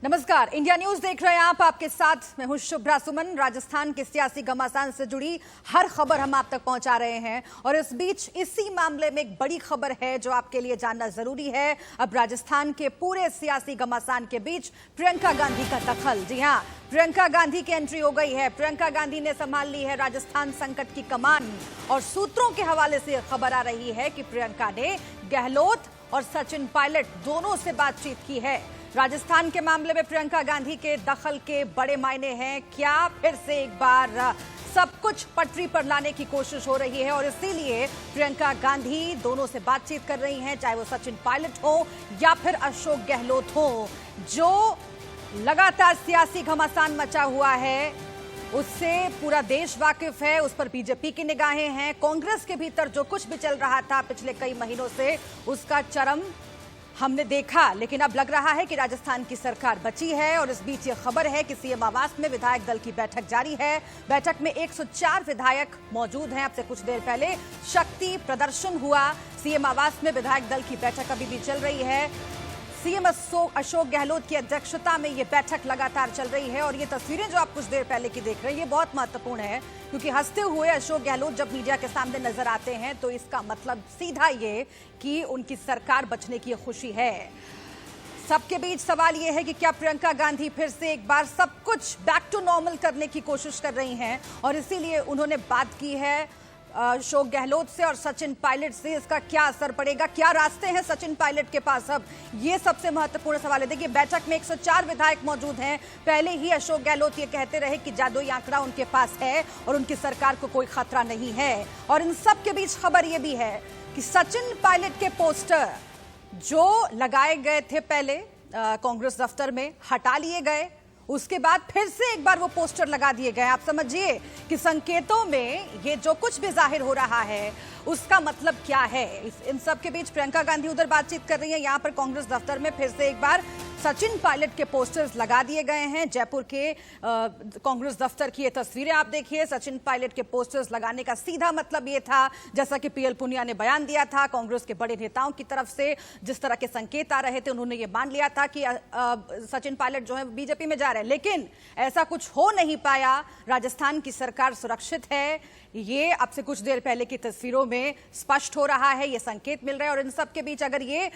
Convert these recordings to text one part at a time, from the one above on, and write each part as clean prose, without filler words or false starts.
नमस्कार, India news देख रहे हैं आप। आपके साथ मैं हूं शुभ्रा सुमन। राजस्थान के सियासी घमासान से जुड़ी हर खबर हम आप तक पहुंचा रहे हैं और इस बीच इसी मामले में एक बड़ी खबर है जो आपके लिए जानना जरूरी है। अब राजस्थान के पूरे सियासी घमासान के बीच प्रियंका गांधी का दखल। जी हां, प्रियंका गांधी की एंट्री हो गई है। प्रियंका गांधी ने संभाल ली है राजस्थान संकट की कमान और सूत्रों के हवाले से खबर आ रही है कि प्रियंका ने गहलोत और सचिन पायलट दोनों से बातचीत की है। राजस्थान के मामले में प्रियंका गांधी के दखल के बड़े मायने हैं। क्या फिर से एक बार सब कुछ पटरी पर लाने की कोशिश हो रही है और इसीलिए प्रियंका गांधी दोनों से बातचीत कर रही हैं, चाहे वो सचिन पायलट हो या फिर अशोक गहलोत हो। जो लगातार सियासी घमासान मचा हुआ है उससे पूरा देश वाकिफ है, उस पर बीजेपी की निगाहें हैं। कांग्रेस के भीतर जो कुछ भी चल रहा था पिछले कई महीनों से उसका चरम हमने देखा, लेकिन अब लग रहा है कि राजस्थान की सरकार बची है। और इस बीच ये खबर है कि सीएम आवास में विधायक दल की बैठक जारी है। बैठक में 104 विधायक मौजूद हैं। अब से कुछ देर पहले शक्ति प्रदर्शन हुआ। सीएम आवास में विधायक दल की बैठक अभी भी चल रही है। सीएम अशोक गहलोत की अध्यक्षता में ये बैठक लगातार चल रही है और ये तस्वीरें जो आप कुछ देर पहले की देख रहे हैं ये बहुत महत्वपूर्ण है, क्योंकि हंसते हुए अशोक गहलोत जब मीडिया के सामने नजर आते हैं तो इसका मतलब सीधा ये कि उनकी सरकार बचने की खुशी है। सबके बीच सवाल ये है कि क्या प्रियंका गांधी फिर से एक बार सब कुछ बैक टू नॉर्मल करने की कोशिश कर रही हैं और इसीलिए उन्होंने बात की है अशोक गहलोत से और सचिन पायलट से। इसका क्या असर पड़ेगा, क्या रास्ते हैं सचिन पायलट के पास, अब ये सबसे महत्वपूर्ण सवाल है। देखिए, बैठक में 104 विधायक मौजूद हैं। पहले ही अशोक गहलोत ये कहते रहे कि जादुई आंकड़ा उनके पास है और उनकी सरकार को कोई खतरा नहीं है। और इन सब के बीच खबर ये भी है कि सचिन पायलट के पोस्टर जो लगाए गए थे पहले कांग्रेस दफ्तर में हटा लिए गए, उसके बाद फिर से एक बार वो पोस्टर लगा दिए गए। आप समझिए कि संकेतों में ये जो कुछ भी जाहिर हो रहा है उसका मतलब क्या है। इन सब के बीच प्रियंका गांधी उधर बातचीत कर रही है, यहाँ पर कांग्रेस दफ्तर में फिर से एक बार सचिन पायलट के पोस्टर्स लगा दिए गए हैं। जयपुर के कांग्रेस दफ्तर की ये तस्वीरें आप देखिए। सचिन पायलट के पोस्टर्स लगाने का सीधा मतलब ये था, जैसा कि पीएल पुनिया ने बयान दिया था, कांग्रेस के बड़े नेताओं की तरफ से जिस तरह के संकेत आ रहे थे उन्होंने ये मान लिया था कि सचिन पायलट जो है बीजेपी में जा रहे हैं, लेकिन ऐसा कुछ हो नहीं पाया। राजस्थान की सरकार सुरक्षित है, ये अब से कुछ देर पहले की तस्वीरों में स्पष्ट हो रहा है, ये संकेत मिल रहे हैं। और इन सब के बीच अगर ये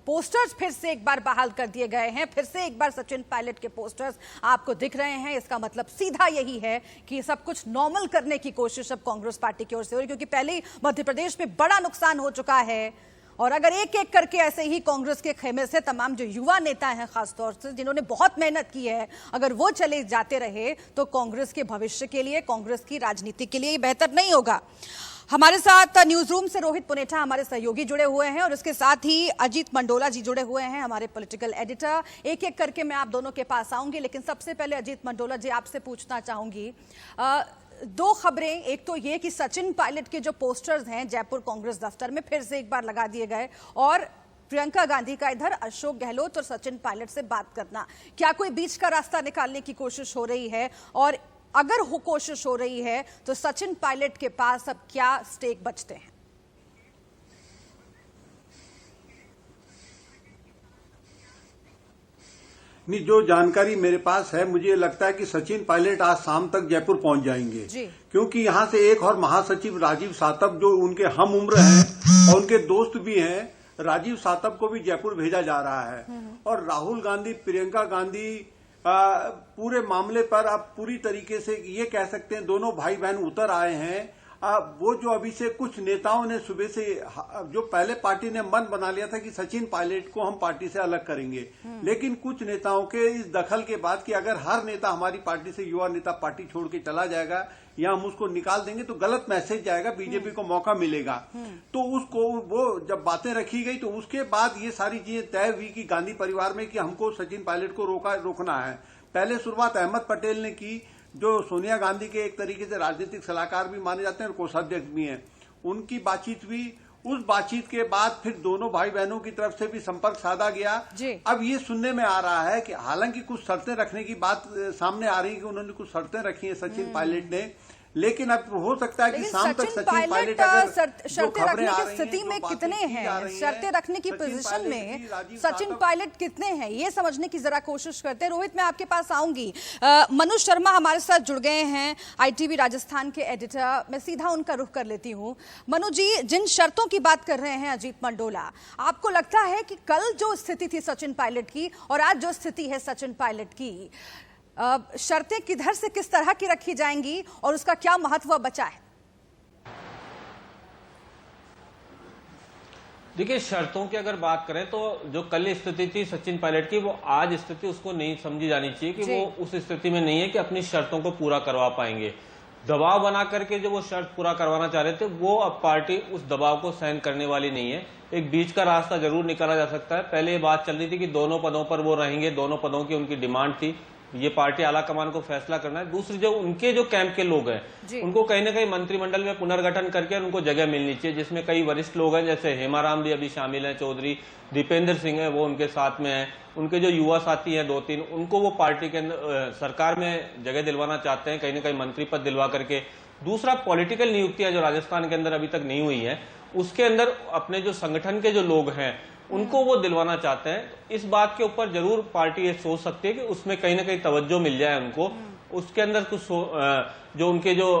पोस्टर्स फिर से एक बार बहाल कर दिए गए हैं, फिर से एक बार सचिन पायलट के पोस्टर्स आपको दिख रहे हैं, इसका मतलब सीधा यही है कि सब कुछ नॉर्मल करने की कोशिश अब कांग्रेस पार्टी की ओर से हो रही है, क्योंकि पहले ही मध्य प्रदेश में बड़ा नुकसान हो चुका है। और अगर एक एक करके ऐसे ही कांग्रेस के खेमे से तमाम जो युवा नेता हैं खासतौर से जिन्होंने बहुत मेहनत की है, अगर वो चले जाते रहे तो कांग्रेस के भविष्य के लिए, कांग्रेस की राजनीति के लिए बेहतर नहीं होगा। हमारे साथ न्यूज रूम से रोहित पुनेठा हमारे सहयोगी जुड़े हुए हैं और इसके साथ ही अजीत मंडोला जी जुड़े हुए हैं, हमारे पॉलिटिकल एडिटर। एक एक करके मैं आप दोनों के पास आऊंगी, लेकिन सबसे पहले अजीत मंडोला जी आपसे पूछना चाहूंगी दो खबरें। एक तो ये कि सचिन पायलट के जो पोस्टर्स हैं जयपुर कांग्रेस दफ्तर में फिर से एक बार लगा दिए गए, और प्रियंका गांधी का इधर अशोक गहलोत और सचिन पायलट से बात करना, क्या कोई बीच का रास्ता निकालने की कोशिश हो रही है? और अगर हो कोशिश हो रही है तो सचिन पायलट के पास अब क्या स्टेक बचते हैं? नहीं, जो जानकारी मेरे पास है मुझे लगता है कि सचिन पायलट आज शाम तक जयपुर पहुंच जाएंगे जी। क्योंकि यहां से एक और महासचिव राजीव सातव जो उनके हम उम्र हैं और उनके दोस्त भी हैं, राजीव सातव को भी जयपुर भेजा जा रहा है। और राहुल गांधी, प्रियंका गांधी पूरे मामले पर अब पूरी तरीके से ये कह सकते हैं दोनों भाई बहन उतर आए हैं। वो जो अभी से कुछ नेताओं ने सुबह से, जो पहले पार्टी ने मन बना लिया था कि सचिन पायलट को हम पार्टी से अलग करेंगे, लेकिन कुछ नेताओं के इस दखल के बाद कि अगर हर नेता हमारी पार्टी से, युवा नेता पार्टी छोड़ के चला जाएगा या हम उसको निकाल देंगे तो गलत मैसेज जाएगा, बीजेपी को मौका मिलेगा। तो उसको वो जब बातें रखी गई तो उसके बाद ये सारी चीजें तय हुई कि गांधी परिवार में कि हमको सचिन पायलट को रोकना है। पहले शुरुआत अहमद पटेल ने की, जो सोनिया गांधी के एक तरीके से राजनीतिक सलाहकार भी माने जाते हैं और कोषाध्यक्ष भी हैं। उनकी बातचीत हुई, उस बातचीत के बाद फिर दोनों भाई बहनों की तरफ से भी संपर्क साधा गया। अब ये सुनने में आ रहा है कि हालांकि कुछ शर्तें रखने की बात सामने आ रही है कि उन्होंने कुछ शर्तें रखी हैं सचिन पायलट ने, लेकिन अब हो सकता है कि शाम तक सचिन पायलट शर्तें रखने की स्थिति में कितने हैं, शर्तें रखने की पोजीशन में सचिन पायलट कितने हैं, ये समझने की जरा कोशिश करते हैं। रोहित, मैं आपके पास आऊंगी। मनोज शर्मा हमारे साथ जुड़ गए हैं, ITV राजस्थान के एडिटर। मैं सीधा उनका रुख कर लेती हूँ। मनोज जी, जिन शर्तों की बात कर रहे हैं अजीत मंडोला, आपको लगता है कि कल जो स्थिति थी सचिन पायलट की और आज जो स्थिति है सचिन पायलट की, शर्तें किधर से किस तरह की रखी जाएंगी और उसका क्या महत्व बचा है? देखिए, शर्तों की अगर बात करें तो जो कल स्थिति थी सचिन पायलट की, वो आज स्थिति उसको नहीं समझी जानी चाहिए कि वो उस स्थिति में नहीं है कि अपनी शर्तों को पूरा करवा पाएंगे। दबाव बना करके जो वो शर्त पूरा करवाना चाह रहे थे, वो अब पार्टी उस दबाव को सहन करने वाली नहीं है। एक बीच का रास्ता जरूर निकाला जा सकता है। पहले ये बात चल रही थी कि दोनों पदों पर वो रहेंगे, दोनों पदों की उनकी डिमांड थी, ये पार्टी आला कमान को फैसला करना है। दूसरी, जो उनके जो कैंप के लोग हैं उनको कहीं ना कहीं मंत्रिमंडल में पुनर्गठन करके उनको जगह मिलनी चाहिए, जिसमें कई वरिष्ठ लोग हैं, जैसे हेमाराम भी अभी शामिल हैं, चौधरी दीपेंद्र सिंह है वो उनके साथ में है, उनके जो युवा साथी हैं 2-3, उनको वो पार्टी के सरकार में जगह दिलवाना चाहते हैं, कहीं ना कहीं मंत्री पद दिलवा करके। दूसरा, पॉलिटिकल नियुक्तियां जो राजस्थान के अंदर अभी तक नहीं हुई है, उसके अंदर अपने जो संगठन के जो लोग हैं उनको वो दिलवाना चाहते हैं। इस बात के ऊपर जरूर पार्टी ये सोच सकती है कि उसमें कहीं ना कहीं तवज्जो मिल जाए उनको, उसके अंदर कुछ जो उनके जो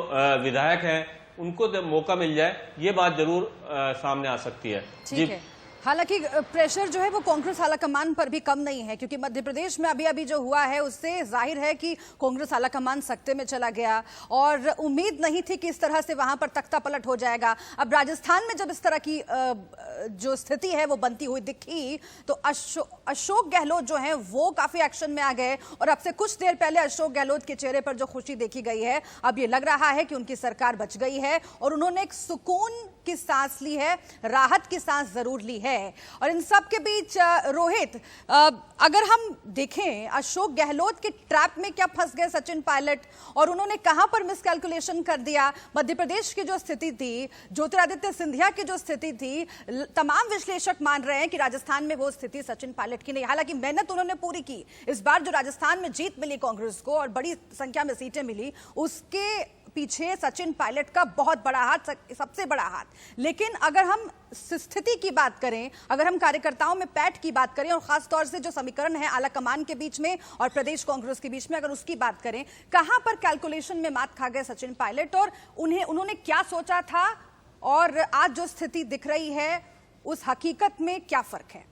विधायक हैं उनको मौका मिल जाए, ये बात जरूर सामने आ सकती है। ठीक है। हालांकि प्रेशर जो है वो कांग्रेस आलाकमान पर भी कम नहीं है, क्योंकि मध्य प्रदेश में अभी जो हुआ है उससे जाहिर है कि कांग्रेस आलाकमान सत्ते में चला गया और उम्मीद नहीं थी कि इस तरह से वहां पर तख्ता पलट हो जाएगा। अब राजस्थान में जब इस तरह की जो स्थिति है वो बनती हुई दिखी तो अशोक गहलोत जो है वो काफी एक्शन में आ गए और अब से कुछ देर पहले अशोक गहलोत के चेहरे पर जो खुशी देखी गई है, अब ये लग रहा है कि उनकी सरकार बच गई है और उन्होंने एक सुकून की सांस ली है, राहत की सांस जरूर ली है। और इन सब के बीच रोहित, अगर हम देखें अशोक गहलोत के ट्रैप में क्या फंस गए सचिन पायलट और उन्होंने कहां पर मिसकैलकुलेशन कर दिया। मध्य प्रदेश की जो स्थिति थी, ज्योतिरादित्य सिंधिया की जो स्थिति थी, तमाम विश्लेषक मान रहे हैं कि राजस्थान में वो स्थिति सचिन पायलट की नहीं। हालांकि मेहनत उन्होंने पूरी की, इस बार जो राजस्थान में जीत मिली कांग्रेस को और बड़ी संख्या में सीटें मिली, उसके पीछे सचिन पायलट का बहुत बड़ा हाथ, सबसे बड़ा हाथ। लेकिन अगर हम स्थिति की बात करें, अगर हम कार्यकर्ताओं में पैठ की बात करें और खास तौर से जो समीकरण है आला कमान के बीच में और प्रदेश कांग्रेस के बीच में, अगर उसकी बात करें, कहां पर कैलकुलेशन में मात खा गए सचिन पायलट और उन्होंने क्या सोचा था और आज जो स्थिति दिख रही है उस हकीकत में क्या फर्क है?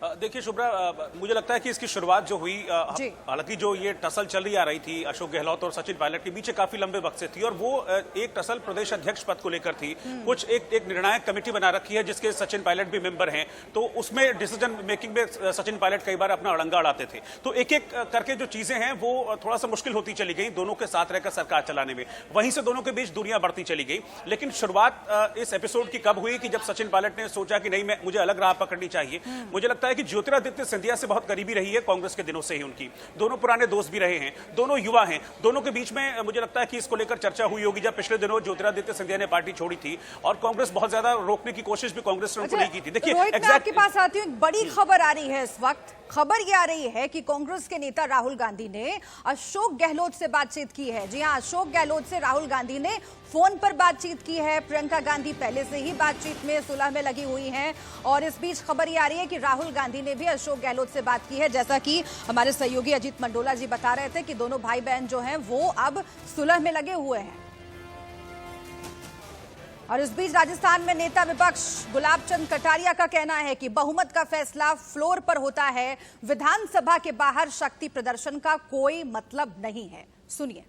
देखिए शुभ्रा, मुझे लगता है कि इसकी शुरुआत जो हुई, हालांकि जो ये टसल चल रही आ रही थी अशोक गहलोत और सचिन पायलट के बीच काफी लंबे वक्त से थी और वो एक टसल प्रदेश अध्यक्ष पद को लेकर थी। कुछ एक निर्णायक कमेटी बना रखी है जिसके सचिन पायलट भी मेंबर हैं, तो उसमें डिसीजन मेकिंग में सचिन पायलट कई बार अपना अड़ंगा अड़ाते थे। तो एक एक करके जो चीजें हैं वो थोड़ा सा मुश्किल होती चली गई दोनों के साथ रहकर सरकार चलाने में, वहीं से दोनों के बीच दूरियां बढ़ती चली गई। लेकिन शुरुआत इस एपिसोड की कब हुई कि जब सचिन पायलट ने सोचा कि नहीं, मुझे अलग राह पकड़नी चाहिए। मुझे लगता है कि ज्योतिरादित्य सिंधिया से बहुत करीबी रही है कांग्रेस के दिनों से ही उनकी, दोनों पुराने दोस्त भी रहे हैं, दोनों युवा हैं, दोनों के बीच में मुझे लगता है कि इसको लेकर चर्चा हुई होगी। जब पिछले दिनों ज्योतिरादित्य सिंधिया ने पार्टी छोड़ी थी और कांग्रेस बहुत ज्यादा रोकने की कोशिश भी कांग्रेस ने उनको नहीं की थी। देखिए, मैं आपके पास आती हूँ, एक बड़ी खबर आ रही है इस वक्त। खबर ये आ रही है कि कांग्रेस के नेता राहुल गांधी ने अशोक गहलोत से बातचीत की है। जी हां, अशोक गहलोत से राहुल गांधी ने फोन पर बातचीत की है। प्रियंका गांधी पहले से ही बातचीत में सुलह में लगी हुई हैं और इस बीच खबर ये आ रही है कि राहुल गांधी ने भी अशोक गहलोत से बात की है। जैसा कि हमारे सहयोगी अजीत मंडोला जी बता रहे थे कि दोनों भाई बहन जो हैं वो अब सुलह में लगे हुए हैं। और इस बीच राजस्थान में नेता विपक्ष गुलाब चंद कटारिया का कहना है कि बहुमत का फैसला फ्लोर पर होता है, विधानसभा के बाहर शक्ति प्रदर्शन का कोई मतलब नहीं है। सुनिए।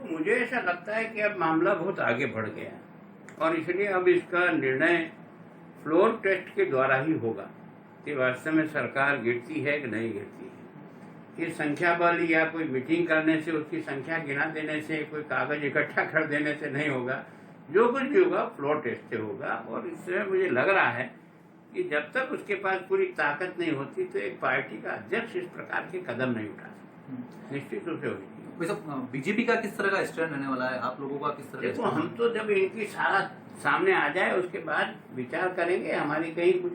मुझे ऐसा लगता है कि अब मामला बहुत आगे बढ़ गया और इसलिए अब इसका निर्णय फ्लोर टेस्ट के द्वारा ही होगा कि वास्तव में सरकार गिरती है कि नहीं गिरती है। कि संख्या बल या कोई मीटिंग करने से, उसकी संख्या गिना देने से, कोई कागज इकट्ठा कर देने से नहीं होगा। जो कुछ भी होगा फ्लोर टेस्ट से होगा। और इससे मुझे लग रहा है कि जब तक उसके पास पूरी ताकत नहीं होती तो एक पार्टी का अध्यक्ष इस प्रकार के कदम नहीं उठा सकता, निश्चित रूप से होगी। बीजेपी का किस तरह का स्टैंड रहने वाला है, आप लोगों का किस तरह? देखो, हम तो जब इनकी सारा सामने आ जाए उसके बाद विचार करेंगे। हमारी कहीं कुछ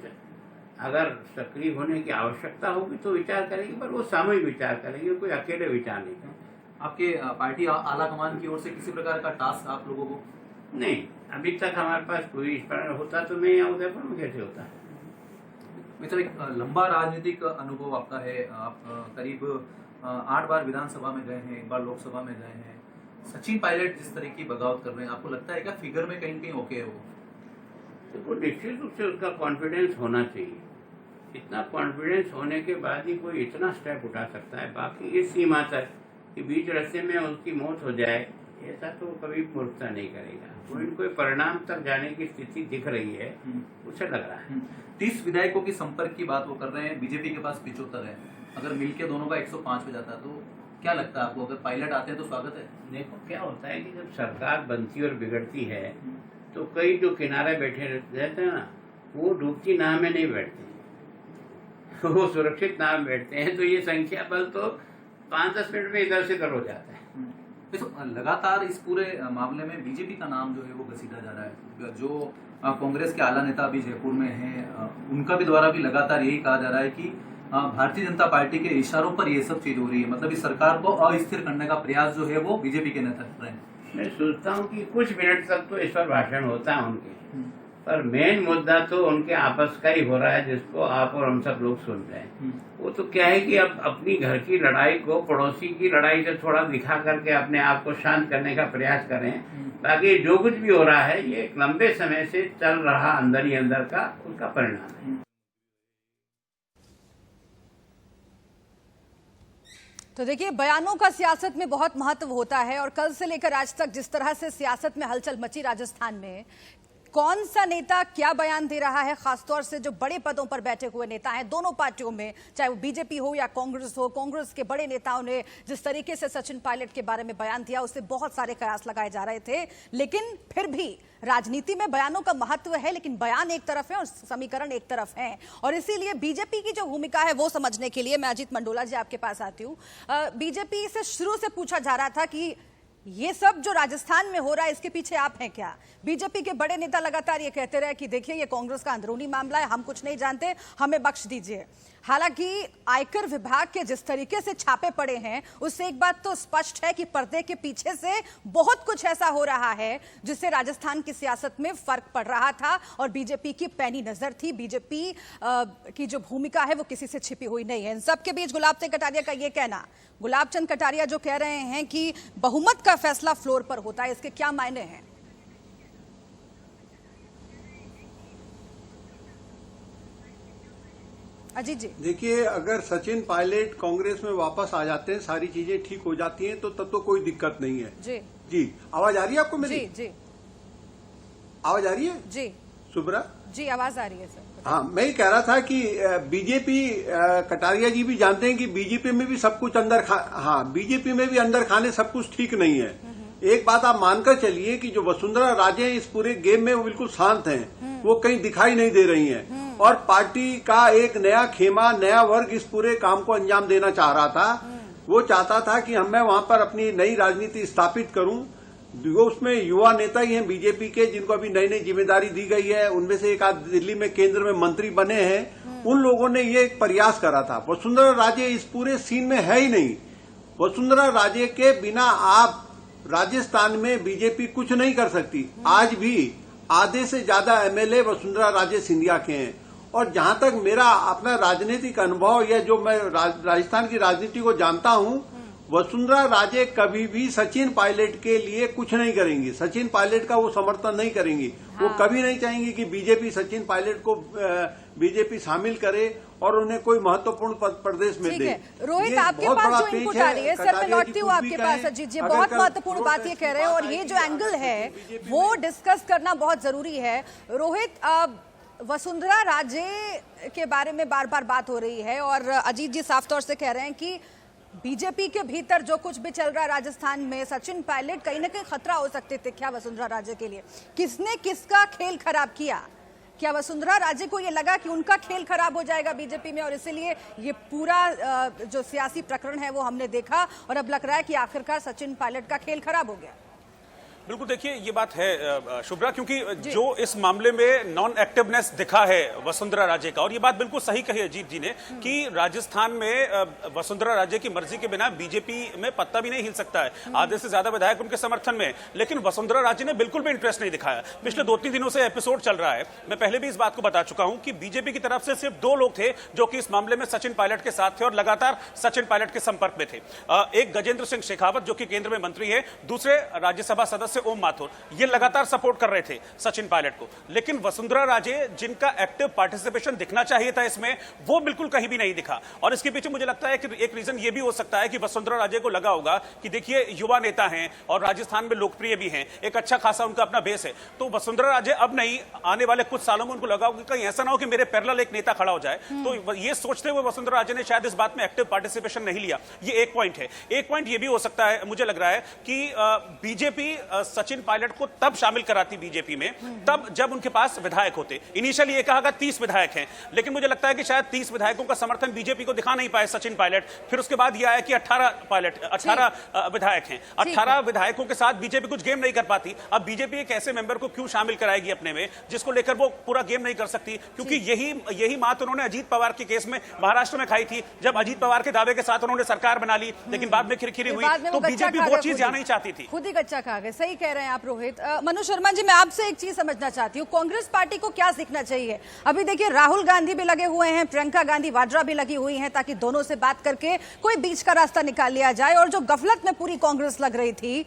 अगर सक्रिय होने की आवश्यकता होगी तो विचार करेंगे, पर वो सामूहिक विचार करेंगे, कोई अकेले विचार नहीं करेंगे। आपके पार्टी आला कमान की ओर से किसी प्रकार का टास्क आप लोगों को? नहीं, अभी तक हमारे पास कोई इस पर होता तो मैं यहाँ उदयपुर में कैसे होता। मित्र, एक लंबा राजनीतिक अनुभव आपका है। आप करीब 8 बार विधानसभा में गए हैं, 1 बार लोकसभा में गए हैं। सचिन पायलट जिस तरह की बगावत कर रहे हैं, आपको लगता है क्या फिगर में कहीं कहीं ओके है वो? तो निश्चित रूप से उसका कॉन्फिडेंस होना चाहिए। इतना कॉन्फिडेंस होने के बाद ही कोई इतना स्टेप उठा सकता है। बाकी इस सीमा तक कि बीच रास्ते में उसकी मौत हो जाए, ऐसा तो कभी मूर्खता नहीं करेगा। कोई परिणाम तक जाने की स्थिति दिख रही है, उसे लग रहा है। 30 विधायकों की संपर्क की बात वो कर रहे हैं, बीजेपी के पास 75 है। अगर मिलके दोनों का 105 पे जाता तो क्या लगता है आपको? अगर पायलट आते हैं तो स्वागत है? देखो क्या होता है कि जब सरकार बनती और बिगड़ती है तो कई जो किनारे बैठे रहते हैं ना, वो डूबती नाव में नहीं बैठते, वो सुरक्षित नाव में बैठते हैं। तो ये संख्या बल तो 5-10 मिनट में इधर से इधर हो जाता है। तो लगातार इस पूरे मामले में बीजेपी का नाम जो है वो घसीटा जा रहा है। जो कांग्रेस के आला नेता अभी जयपुर में हैं, उनका भी द्वारा भी लगातार यही कहा जा रहा है कि भारतीय जनता पार्टी के इशारों पर ये सब चीज हो रही है। मतलब इस सरकार को अस्थिर करने का प्रयास जो है वो बीजेपी के नेता कर रहे हैं। मैं सोचता हूँ कि कुछ मिनट तक तो इस पर भाषण होता है उनके, पर मेन मुद्दा तो उनके आपस का ही हो रहा है, जिसको आप और हम सब लोग सुन रहे हैं। वो तो क्या है कि अब अपनी घर की लड़ाई को पड़ोसी की लड़ाई से थोड़ा दिखा करके अपने आप को शांत करने का प्रयास करें। बाकी जो कुछ भी हो रहा है ये एक लंबे समय से चल रहा अंदर ही अंदर का उसका परिणाम है। तो देखिए, बयानों का सियासत में बहुत महत्व होता है और कल से लेकर आज तक जिस तरह से सियासत में हलचल मची राजस्थान में, कौन सा नेता क्या बयान दे रहा है, खासतौर से जो बड़े पदों पर बैठे हुए नेता हैं दोनों पार्टियों में, चाहे वो बीजेपी हो या कांग्रेस हो, कांग्रेस के बड़े नेताओं ने जिस तरीके से सचिन पायलट के बारे में बयान दिया उससे बहुत सारे कयास लगाए जा रहे थे। लेकिन फिर भी राजनीति में बयानों का महत्व है, लेकिन बयान एक तरफ है और समीकरण एक तरफ है। और इसीलिए बीजेपी की जो भूमिका है वो समझने के लिए मैं अजीत मंडोला जी आपके पास आती हूँ। बीजेपी से शुरू से पूछा जा रहा था कि ये सब जो राजस्थान में हो रहा है इसके पीछे आप हैं क्या? बीजेपी के बड़े नेता लगातार ये कहते रहे कि देखिए ये कांग्रेस का अंदरूनी मामला है, हम कुछ नहीं जानते, हमें बख्श दीजिए। हालांकि आयकर विभाग के जिस तरीके से छापे पड़े हैं उससे एक बात तो स्पष्ट है कि पर्दे के पीछे से बहुत कुछ ऐसा हो रहा है जिससे राजस्थान की सियासत में फर्क पड़ रहा था और बीजेपी की पैनी नजर थी। बीजेपी की जो भूमिका है वो किसी से छिपी हुई नहीं है। इन सबके बीच गुलाब चंद कटारिया का ये कहना, गुलाब चंद कटारिया जो कह रहे हैं कि बहुमत का फैसला फ्लोर पर होता है, इसके क्या मायने हैं? अजीत जी, देखिए, अगर सचिन पायलट कांग्रेस में वापस आ जाते हैं, सारी चीजें ठीक हो जाती हैं, तो तब तो कोई दिक्कत नहीं है। जी जी, आवाज आ रही है आपको मेरी? जी जी, आवाज आ रही है जी सुब्रा जी, आवाज आ रही है सर। हाँ, मैं ही कह रहा था कि बीजेपी, कटारिया जी भी जानते हैं कि बीजेपी में भी सब कुछ बीजेपी में भी अंदर खाने सब कुछ ठीक नहीं है। एक बात आप मानकर चलिए कि जो वसुंधरा राजे इस पूरे गेम में वो बिल्कुल शांत हैं, वो कहीं दिखाई नहीं दे रही हैं और पार्टी का एक नया खेमा, नया वर्ग इस पूरे काम को अंजाम देना चाह रहा था। वो चाहता था कि मैं वहां पर अपनी नई राजनीति स्थापित करूं। वो उसमें युवा नेता ही हैं बीजेपी के, जिनको अभी नई नई जिम्मेदारी दी गई है। उनमें से एक आध दिल्ली में केंद्र में मंत्री बने हैं। उन लोगों ने ये एक प्रयास करा था। वसुंधरा राजे इस पूरे सीन में है ही नहीं। वसुंधरा राजे के बिना आप राजस्थान में बीजेपी कुछ नहीं कर सकती। आज भी आधे से ज्यादा एमएलए वसुंधरा राजे सिंधिया के हैं। और जहां तक मेरा अपना राजनीतिक अनुभव या जो मैं राजस्थान की राजनीति को जानता हूं, वसुंधरा राजे कभी भी सचिन पायलट के लिए कुछ नहीं करेंगी। सचिन पायलट का वो समर्थन नहीं करेंगी। वो कभी नहीं चाहेंगी कि बीजेपी सचिन पायलट को बीजेपी शामिल करे और उन्हें कोई महत्वपूर्ण प्रदेश में दे। रोहित, आपके पास जो इनपुट आ रही है, सर मैं लौटती हूँ आपके पास। अजीत जी बहुत महत्वपूर्ण बात ये कह रहे हैं और ये जो एंगल है वो डिस्कस करना बहुत जरूरी है। रोहित, वसुंधरा राजे के बारे में बार बार बात हो रही है और अजीत जी साफ तौर से कह रहे हैं कि बीजेपी के भीतर जो कुछ भी चल रहा है राजस्थान में, सचिन पायलट कहीं ना कहीं खतरा हो सकते थे क्या वसुंधरा राजे के लिए? किसने किसका खेल खराब किया? क्या वसुंधरा राजे को ये लगा कि उनका खेल खराब हो जाएगा बीजेपी में और इसीलिए ये पूरा जो सियासी प्रकरण है वो हमने देखा और अब लग रहा है कि आखिरकार सचिन पायलट का खेल खराब हो गया? बिल्कुल, देखिए ये बात है शुभ्रा, क्योंकि जो इस मामले में नॉन एक्टिवनेस दिखा है वसुंधरा राजे का, और ये बात बिल्कुल सही कही अजीत जी ने कि राजस्थान में वसुंधरा राजे की मर्जी के बिना बीजेपी में पत्ता भी नहीं हिल सकता है। आधे से ज्यादा विधायक उनके समर्थन में, लेकिन वसुंधरा राजे ने बिल्कुल भी इंटरेस्ट नहीं दिखाया। पिछले 2-3 दिनों से एपिसोड चल रहा है, मैं पहले भी इस बात को बता चुका हूं कि बीजेपी की तरफ से सिर्फ 2 लोग थे जो कि इस मामले में सचिन पायलट के साथ थे और लगातार सचिन पायलट के संपर्क में थे। एक गजेंद्र सिंह शेखावत जो कि केंद्र में मंत्री है, दूसरे राज्यसभा सदस्य ओम माथुर, ये लगातार सपोर्ट कर रहे थे सचिन पायलट को। लेकिन वसुंधरा राजे, जिनका एक्टिव पार्टिसिपेशन दिखना चाहिए था इसमें, वो बिल्कुल कहीं भी नहीं दिखा। और इसके पीछे मुझे लगता है कि एक रीजन ये भी हो सकता है कि वसुंधरा राजे को लगा होगा कि देखिए युवा नेता हैं और राजस्थान में लोकप्रिय भी हैं, एक अच्छा खासा उनका अपना बेस है, तो वसुंधरा राजे अब नहीं, आने वाले कुछ सालों में उनको लगा होगा कहीं ऐसा ना हो कि मेरे पैरेलल एक नेता खड़ा हो जाए। तो ये सोचते हुए वसुंधरा राजे ने शायद इस बात में एक्टिव पार्टिसिपेशन नहीं लिया। ये एक पॉइंट है। एक पॉइंट ये भी हो सकता है, मुझे लग रहा है कि बीजेपी सचिन पायलट को तब शामिल कराती बीजेपी में तब जब उनके पास विधायक होते। इनिशियली ये कहा 30 विधायक हैं, लेकिन मुझे लगता है कि शायद 30 विधायकों का समर्थन बीजेपी को दिखा नहीं पाए सचिन पायलट। फिर उसके बाद यह आया कि 18 विधायक हैं। 18 विधायकों के साथ बीजेपी कुछ गेम नहीं कर पाती। अब बीजेपी एक ऐसे मेंबर को क्यों शामिल कराएगी अपने में जिसको लेकर वो पूरा गेम नहीं कर सकती, क्योंकि यही बात उन्होंने अजीत पवार के केस में महाराष्ट्र में खाई थी, जब अजीत पवार के दावे के साथ उन्होंने सरकार बना ली, लेकिन बाद में खिरखिरी हुई, तो बीजेपी वो चीज यहां नहीं चाहती थी। खुद ही कच्चा खा गए। सही कह रहे हैं आप रोहित। मनु शर्मा जी, मैं आपसे एक चीज समझना चाहती हूँ, कांग्रेस पार्टी को क्या सीखना चाहिए? अभी देखिए राहुल गांधी भी लगे हुए हैं, प्रियंका गांधी वाड्रा भी लगी हुई हैं, ताकि दोनों से बात करके कोई बीच का रास्ता निकाल लिया जाए। और जो गफलत में पूरी कांग्रेस लग रही थी,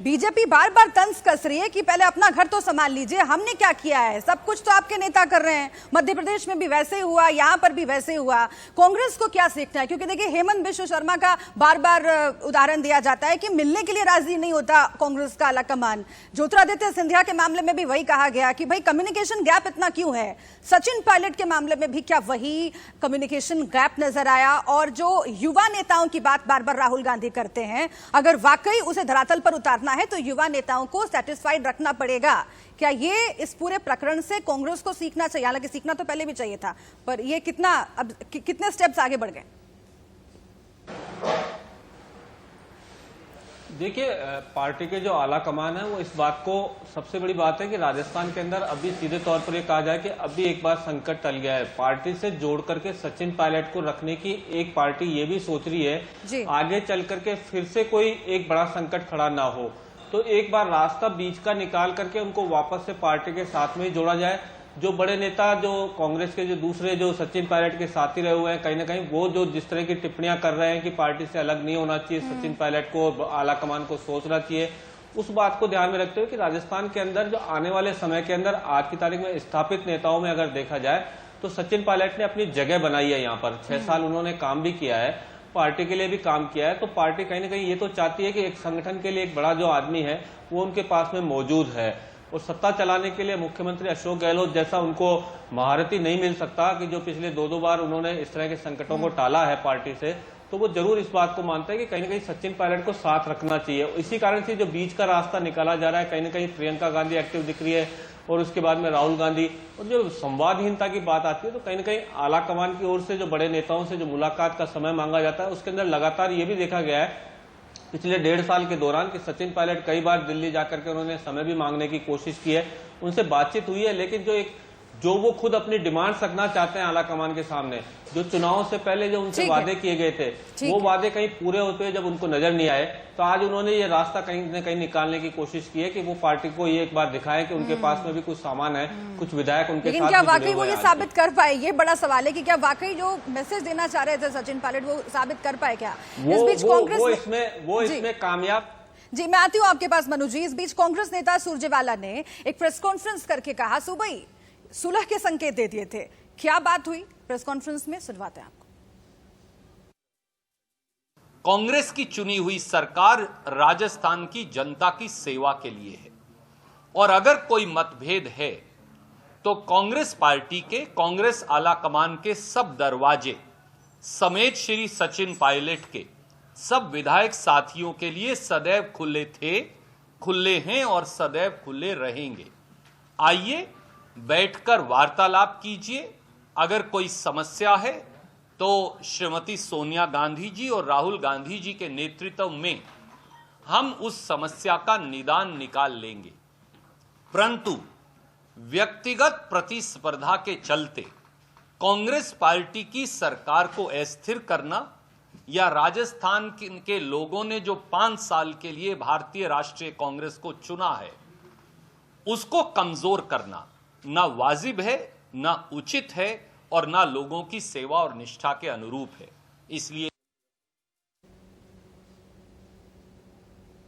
बीजेपी बार बार तंज कस रही है कि पहले अपना घर तो संभाल लीजिए, हमने क्या किया है, सब कुछ तो आपके नेता कर रहे हैं। मध्य प्रदेश में भी वैसे हुआ, यहां पर भी वैसे हुआ। कांग्रेस को क्या सीखना है? क्योंकि देखिए हेमंत बिश्व शर्मा का बार बार उदाहरण दिया जाता है कि मिलने के लिए राजी नहीं होता कांग्रेस का आलाकमान। ज्योतिरादित्य सिंधिया के मामले में भी वही कहा गया कि भाई कम्युनिकेशन गैप इतना क्यों है। सचिन पायलट के मामले में भी क्या वही कम्युनिकेशन गैप नजर आया? और जो युवा नेताओं की बात बार बार राहुल गांधी करते हैं, अगर वाकई उसे धरातल पर उतारना है तो युवा नेताओं को सेटिस्फाइड रखना पड़ेगा। क्या ये इस पूरे प्रकरण से कांग्रेस को सीखना चाहिए? हालांकि सीखना तो पहले भी चाहिए था, पर ये कितने स्टेप्स आगे बढ़ गए? देखिए, पार्टी के जो आला कमान है वो इस बात को, सबसे बड़ी बात है कि राजस्थान के अंदर अभी सीधे तौर पर ये कहा जाए कि अभी एक बार संकट टल गया है। पार्टी से जोड़ करके सचिन पायलट को रखने की एक पार्टी ये भी सोच रही है आगे चल करके फिर से कोई एक बड़ा संकट खड़ा ना हो, तो एक बार रास्ता बीच का निकाल करके उनको वापस से पार्टी के साथ में ही जोड़ा जाए। जो बड़े नेता, जो कांग्रेस के जो दूसरे जो सचिन पायलट के साथी रहे हुए हैं, कहीं ना कहीं वो जो जिस तरह की टिप्पणियां कर रहे हैं कि पार्टी से अलग नहीं होना चाहिए, सचिन पायलट को, आला कमान को सोचना चाहिए, उस बात को ध्यान में रखते हुए कि राजस्थान के अंदर जो आने वाले समय के अंदर आज की तारीख में स्थापित नेताओं में अगर देखा जाए तो सचिन पायलट ने अपनी जगह बनाई है। यहाँ पर 6 साल उन्होंने काम भी किया है, पार्टी के लिए भी काम किया है, तो पार्टी कहीं ना कहीं ये तो चाहती है कि एक संगठन के लिए एक बड़ा जो आदमी है वो उनके पास में मौजूद है। और सत्ता चलाने के लिए मुख्यमंत्री अशोक गहलोत जैसा उनको महारथी नहीं मिल सकता कि जो पिछले 2 बार उन्होंने इस तरह के संकटों को टाला है पार्टी से, तो वो जरूर इस बात को मानते हैं कि कहीं ना कहीं सचिन पायलट को साथ रखना चाहिए। इसी कारण से जो बीच का रास्ता निकाला जा रहा है, कहीं ना कहीं प्रियंका गांधी एक्टिव दिख रही है और उसके बाद में राहुल गांधी, और जो संवादहीनता की बात आती है तो कहीं ना कहीं आला कमान की ओर से जो बड़े नेताओं से जो मुलाकात का समय मांगा जाता है, उसके अंदर लगातार ये भी देखा गया है पिछले 1.5 साल के दौरान कि सचिन पायलट कई बार दिल्ली जाकर के उन्होंने समय भी मांगने की कोशिश की है, उनसे बातचीत हुई है, लेकिन जो वो खुद अपनी डिमांड रखना चाहते हैं आला कमान के सामने, जो चुनाव से पहले जो उनसे वादे किए गए थे, वो वादे कहीं पूरे होते हुए जब उनको नजर नहीं आए, तो आज उन्होंने ये रास्ता कहीं न कहीं निकालने की कोशिश की है कि वो पार्टी को ये एक बार दिखाए कि उनके पास में भी कुछ सामान है, कुछ विधायक उनके साथ। लेकिन क्या वाकई वो ये साबित कर पाए? ये बड़ा सवाल है कि क्या वाकई जो मैसेज देना चाह रहे थे सचिन पायलट वो साबित कर पाए क्या? इस बीच कांग्रेस वो इसमें कामयाब। जी, मैं आती हूँ आपके पास मनु जी। इस बीच कांग्रेस नेता सुरजेवाला ने एक प्रेस कॉन्फ्रेंस करके कहा सुबह सुलह के संकेत दे दिए थे। क्या बात हुई प्रेस कॉन्फ्रेंस में, सुनवाते हैं आपको। कांग्रेस की चुनी हुई सरकार राजस्थान की जनता की सेवा के लिए है और अगर कोई मतभेद है तो कांग्रेस पार्टी के, कांग्रेस आला कमान के सब दरवाजे समेत श्री सचिन पायलट के सब विधायक साथियों के लिए सदैव खुले थे, खुले हैं और सदैव खुले रहेंगे। आइए बैठकर वार्तालाप कीजिए। अगर कोई समस्या है तो श्रीमती सोनिया गांधी जी और राहुल गांधी जी के नेतृत्व में हम उस समस्या का निदान निकाल लेंगे। परंतु व्यक्तिगत प्रतिस्पर्धा के चलते कांग्रेस पार्टी की सरकार को अस्थिर करना या राजस्थान के लोगों ने जो 5 साल के लिए भारतीय राष्ट्रीय कांग्रेस को चुना है उसको कमजोर करना ना वाजिब है, ना उचित है और ना लोगों की सेवा और निष्ठा के अनुरूप है। इसलिए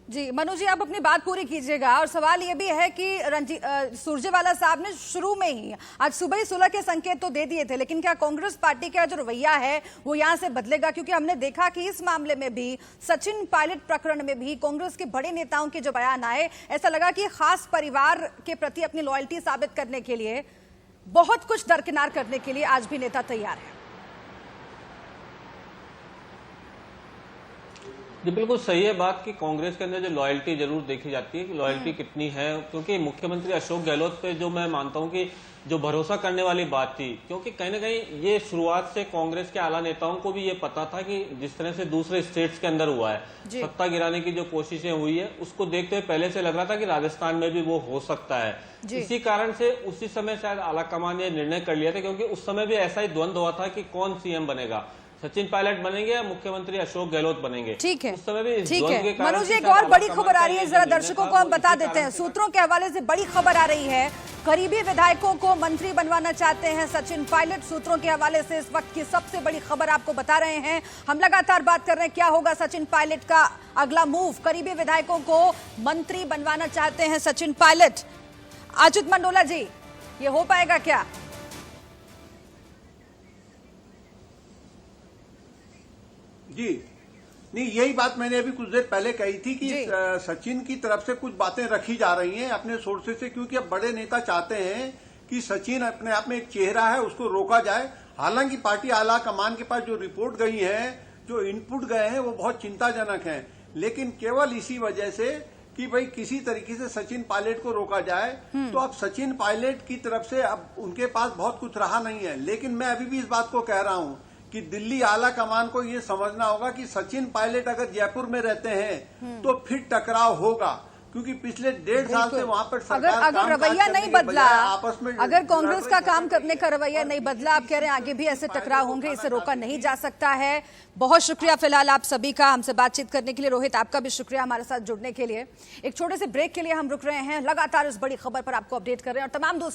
जी मनु जी, आप अपनी बात पूरी कीजिएगा। और सवाल ये भी है कि सुरजेवाला साहब ने शुरू में ही आज सुबह ही सुलह के संकेत तो दे दिए थे, लेकिन क्या कांग्रेस पार्टी का जो रवैया है वो यहां से बदलेगा? क्योंकि हमने देखा कि इस मामले में भी, सचिन पायलट प्रकरण में भी कांग्रेस के बड़े नेताओं के जो बयान आए, ऐसा लगा कि खास परिवार के प्रति अपनी लॉयल्टी साबित करने के लिए, बहुत कुछ दरकिनार करने के लिए आज भी नेता तैयार है। जी बिल्कुल सही है बात कि कांग्रेस के अंदर जो लॉयल्टी जरूर देखी जाती है कि लॉयल्टी कितनी है, क्योंकि मुख्यमंत्री अशोक गहलोत पे जो मैं मानता हूं कि जो भरोसा करने वाली बात थी, क्योंकि कहीं ना कहीं ये शुरुआत से कांग्रेस के आला नेताओं को भी ये पता था कि जिस तरह से दूसरे स्टेट्स के अंदर हुआ है, सत्ता गिराने की जो कोशिशें हुई है उसको देखते हुए पहले से लग रहा था कि राजस्थान में भी वो हो सकता है। इसी कारण से उसी समय शायद आला कमान ने निर्णय कर लिया था, क्योंकि उस समय भी ऐसा ही द्वंद्व हुआ था कि कौन सीएम बनेगा, सचिन पायलट बनेंगे या मुख्यमंत्री अशोक गहलोत बनेंगे। ठीक है, उस समय भी ठीक है। मनोज जी, एक और बड़ी खबर आ रही है, जरा दर्शकों को हम बता देते हैं। सूत्रों के हवाले से बड़ी खबर आ रही है, करीबी विधायकों को मंत्री बनवाना चाहते हैं सचिन पायलट। सूत्रों के हवाले से इस वक्त की सबसे बड़ी खबर आपको बता रहे हैं। हम लगातार बात कर रहे हैं क्या होगा सचिन पायलट का अगला मूव। करीबी विधायकों को मंत्री बनवाना चाहते हैं सचिन पायलट। अच्युत मंडोला जी, ये हो पाएगा क्या? जी नहीं, यही बात मैंने अभी कुछ देर पहले कही थी कि सचिन की तरफ से कुछ बातें रखी जा रही हैं अपने सोर्सेज से, क्योंकि अब बड़े नेता चाहते हैं कि सचिन अपने आप में एक चेहरा है, उसको रोका जाए। हालांकि पार्टी आला कमान के पास जो रिपोर्ट गई है, जो इनपुट गए हैं, वो बहुत चिंताजनक हैं, लेकिन केवल इसी वजह से कि भाई किसी तरीके से सचिन पायलट को रोका जाए। तो अब सचिन पायलट की तरफ से अब उनके पास बहुत कुछ रहा नहीं है। लेकिन मैं अभी भी इस बात को कह रहा हूं कि दिल्ली आला कमान को ये समझना होगा कि सचिन पायलट अगर जयपुर में रहते हैं तो फिर टकराव होगा, क्योंकि पिछले 1.5 साल से वहां पर अगर रवैया नहीं बदला, आपस में अगर कांग्रेस का काम करने का रवैया नहीं बदला, आप कह रहे हैं आगे भी ऐसे टकराव होंगे, इसे रोका नहीं जा सकता है। बहुत शुक्रिया फिलहाल आप सभी का हमसे बातचीत करने के लिए। रोहित, आपका भी शुक्रिया हमारे साथ जुड़ने के लिए। एक छोटे से ब्रेक के लिए हम रुक रहे हैं, लगातार इस बड़ी खबर पर आपको अपडेट कर रहे हैं और तमाम दोस्तों